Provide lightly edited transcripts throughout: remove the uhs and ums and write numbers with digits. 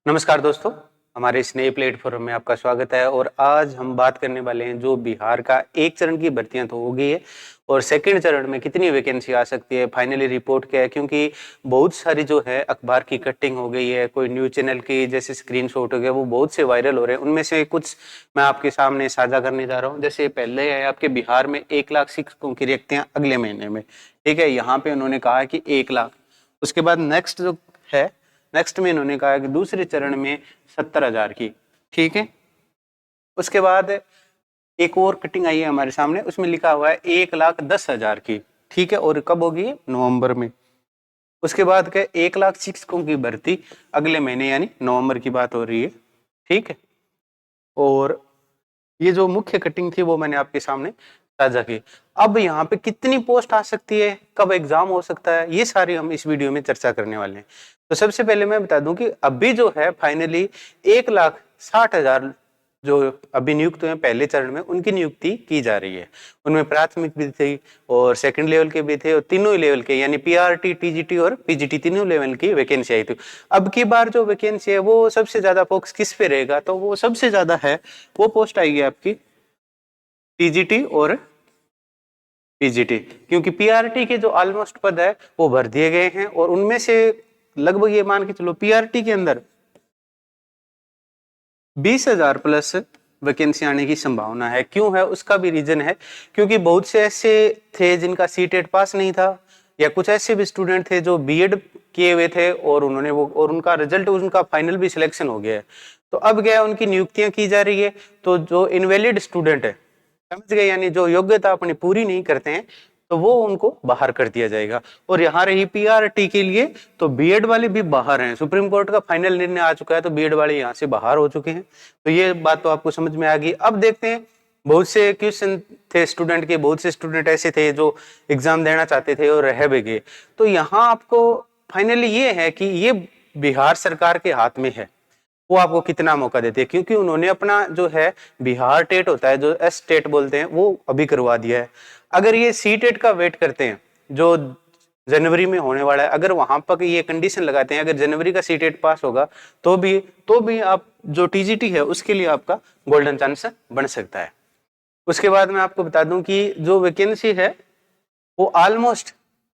नमस्कार दोस्तों, हमारे इस नए प्लेटफॉर्म में आपका स्वागत है। और आज हम बात करने वाले हैं जो बिहार का एक चरण की भर्तियां तो हो गई है और सेकंड चरण में कितनी वैकेंसी आ सकती है, फाइनली रिपोर्ट क्या है। क्योंकि बहुत सारी जो है अखबार की कटिंग हो गई है, कोई न्यूज चैनल की जैसे स्क्रीनशॉट हो गया, वो बहुत से वायरल हो रहे हैं। उनमें से कुछ मैं आपके सामने साझा करने जा रहा हूँ। जैसे पहले है आपके बिहार में 1 लाख शिक्षकों की रिक्तियां अगले महीने में, ठीक है। यहाँ पे उन्होंने कहा है कि 1 लाख। उसके बाद नेक्स्ट में इन्होंने कहा कि दूसरे चरण में 70,000 की, ठीक है। उसके बाद एक और कटिंग आई है हमारे सामने, उसमें लिखा हुआ है 1,10,000 की, ठीक है। और कब होगी? नवंबर में। उसके बाद क्या, 1 लाख शिक्षकों की भर्ती अगले महीने यानी नवंबर की बात हो रही है, ठीक है। और ये जो मुख्य कटिंग थी वो मैंने आपके सामने साझा की। अब यहाँ पे कितनी पोस्ट आ सकती है, कब एग्जाम हो सकता है, ये सारी हम इस वीडियो में चर्चा करने वाले हैं। तो सबसे पहले मैं बता दूं कि अभी जो है फाइनली 1,60,000 जो अभी नियुक्त हुए पहले चरण में, उनकी नियुक्ति की जा रही है। उनमें प्राथमिक भी थे और सेकंड लेवल के भी थे, और तीनों ही लेवल के यानी पीआरटी, टीजीटी और पीजीटी तीनों लेवल की वैकेंसी आई थी। अब की बार जो वैकेंसी है वो सबसे ज्यादा फोकस किस पे रहेगा, तो वो सबसे ज्यादा है वो पोस्ट आएगी आपकी टीजीटी और पीजीटी, क्योंकि पीआरटी के जो ऑलमोस्ट पद है वो भर दिए गए हैं। और उनमें से लगभग ये मान के चलो पीआरटी के अंदर 20,000 प्लस वैकेंसी आने की संभावना है। क्यों है? उसका भी रीजन है, क्योंकि बहुत से ऐसे थे जिनका सीटेट पास नहीं था, या कुछ ऐसे भी स्टूडेंट थे जो बीएड किए हुए थे और उन्होंने वो और उनका रिजल्ट, उनका फाइनल भी सिलेक्शन हो गया है। तो अब क्या है, उनकी नियुक्तियां की जा रही है। तो जो इनवैलिड स्टूडेंट है, समझ गए, यानी जो योग्यता अपनी पूरी नहीं करते हैं, तो वो उनको बाहर कर दिया जाएगा। और यहाँ रही पीआरटी के लिए, तो बीएड वाले भी बाहर हैं। सुप्रीम कोर्ट का फाइनल निर्णय आ चुका है, तो बीएड वाले यहाँ से बाहर हो चुके हैं। तो ये बात तो आपको समझ में आ गई। अब देखते हैं, बहुत से क्वेश्चन थे स्टूडेंट के, बहुत से स्टूडेंट ऐसे थे जो एग्जाम देना चाहते थे और रह भी गए। तो यहाँ आपको फाइनली ये है कि ये बिहार सरकार के हाथ में है, वो आपको कितना मौका देते हैं। क्योंकि उन्होंने अपना जो है बिहार टेट होता है, जो एस टेट बोलते हैं, वो अभी करवा दिया है। अगर ये सी टेट का वेट करते हैं जो जनवरी में होने वाला है, अगर वहां पर ये कंडीशन लगाते हैं, अगर जनवरी का सी टेट पास होगा तो भी आप जो टीजीटी है उसके लिए आपका गोल्डन चांस बन सकता है। उसके बाद मैं आपको बता दूं कि जो वैकेंसी है वो ऑलमोस्ट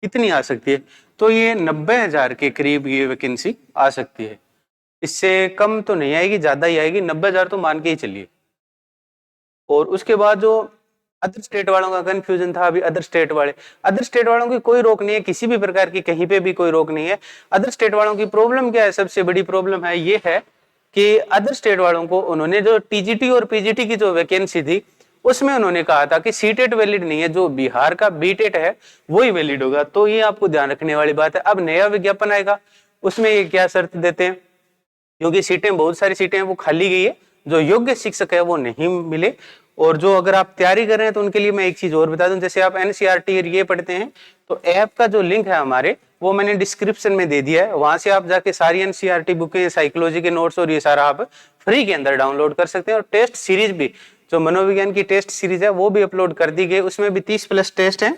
कितनी आ सकती है, तो ये 90,000 के करीब ये वैकेंसी आ सकती है। इससे कम तो नहीं आएगी, ज्यादा ही आएगी, 90,000 तो मान के ही चलिए। और उसके बाद जो अदर स्टेट वालों का कंफ्यूजन था, अभी अदर स्टेट वालों की कोई रोक नहीं है, किसी भी प्रकार की कहीं पे भी कोई रोक नहीं है। अदर स्टेट वालों की प्रॉब्लम क्या है, सबसे बड़ी प्रॉब्लम है ये है कि अदर स्टेट वालों को उन्होंने जो टीजीटी और पीजीटी की जो वैकेंसी थी उसमें उन्होंने कहा था कि सीटेट वैलिड नहीं है, जो बिहार का बीटेट है वही वैलिड होगा। तो ये आपको ध्यान रखने वाली बात है। अब नया विज्ञापन आएगा, उसमें ये क्या शर्त देते हैं, क्योंकि सीटें, बहुत सारी सीटें हैं वो खाली गई है, जो योग्य शिक्षक है वो नहीं मिले। और जो अगर आप तैयारी कर रहे हैं तो उनके लिए मैं एक चीज और बता दूं, जैसे आप एनसीईआरटी ये पढ़ते हैं तो ऐप का जो लिंक है हमारे, वो मैंने डिस्क्रिप्शन में दे दिया है। वहां से आप जाके सारी एनसीईआरटी बुकें, साइकोलॉजी के नोट्स और ये सारा आप फ्री के अंदर डाउनलोड कर सकते हैं। और टेस्ट सीरीज भी, जो मनोविज्ञान की टेस्ट सीरीज है वो भी अपलोड कर दी गई, उसमें भी 30 प्लस टेस्ट है,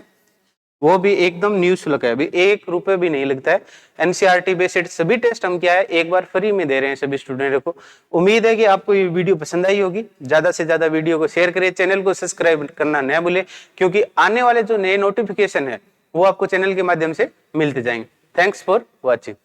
वो भी एकदम निःशुल्क है, अभी 1 रुपए भी नहीं लगता है। एनसीईआरटी बेस्ड सभी टेस्ट हम क्या है एक बार फ्री में दे रहे हैं सभी स्टूडेंट को। उम्मीद है कि आपको ये वीडियो पसंद आई होगी। ज्यादा से ज्यादा वीडियो को शेयर करें, चैनल को सब्सक्राइब करना न भूलें, क्योंकि आने वाले जो नए नोटिफिकेशन है वो आपको चैनल के माध्यम से मिलते जाएंगे। Thanks for watching.